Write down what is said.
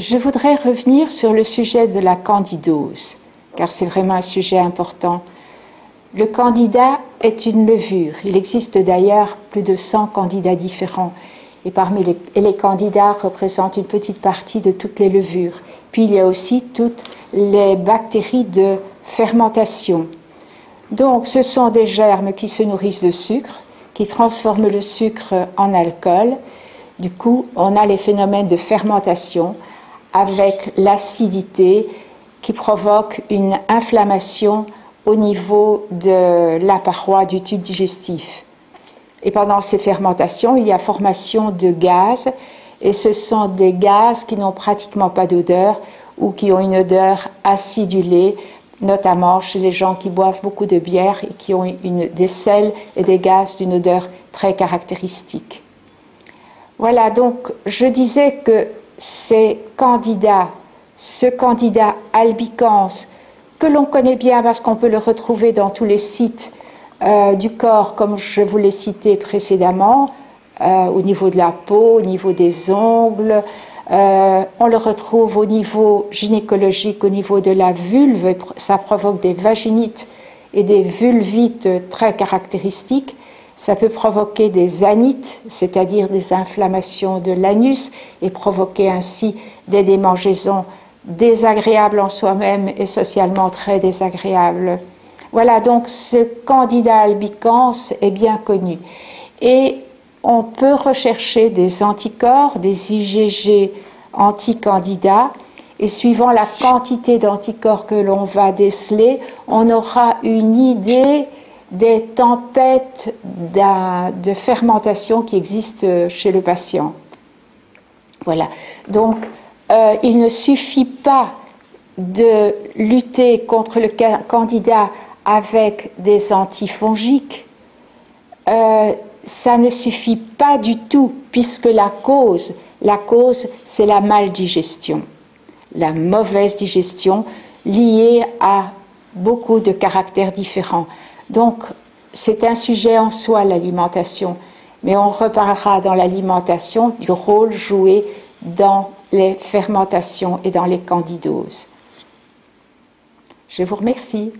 je voudrais revenir sur le sujet de la candidose, car c'est vraiment un sujet important. Le candida est une levure. Il existe d'ailleurs plus de 100 candidats différents. Et parmi les candidats représentent une petite partie de toutes les levures. Puis il y a aussi toutes les bactéries de fermentation. Donc ce sont des germes qui se nourrissent de sucre, qui transforment le sucre en alcool. Du coup, on a les phénomènes de fermentation avec l'acidité qui provoque une inflammation au niveau de la paroi du tube digestif. Et pendant ces fermentations, il y a formation de gaz, et ce sont des gaz qui n'ont pratiquement pas d'odeur ou qui ont une odeur acidulée, notamment chez les gens qui boivent beaucoup de bière et qui ont des sels et des gaz d'une odeur très caractéristique. Voilà, donc je disais que ce candidat albicans, que l'on connaît bien parce qu'on peut le retrouver dans tous les sites du corps, comme je vous l'ai cité précédemment, au niveau de la peau, au niveau des ongles, on le retrouve au niveau gynécologique, au niveau de la vulve, ça provoque des vaginites et des vulvites très caractéristiques. Ça peut provoquer des anites, c'est-à-dire des inflammations de l'anus, et provoquer ainsi des démangeaisons désagréables en soi-même et socialement très désagréables. Voilà, donc ce candida albicans est bien connu. Et on peut rechercher des anticorps, des IgG anti-candida, et suivant la quantité d'anticorps que l'on va déceler, on aura une idée des tempêtes de fermentation qui existent chez le patient. Voilà. Donc, il ne suffit pas de lutter contre le candida avec des antifongiques. Ça ne suffit pas du tout, puisque la cause, c'est la maldigestion, la mauvaise digestion liée à beaucoup de caractères différents. Donc, c'est un sujet en soi, l'alimentation, mais on reparlera dans l'alimentation du rôle joué dans les fermentations et dans les candidoses. Je vous remercie.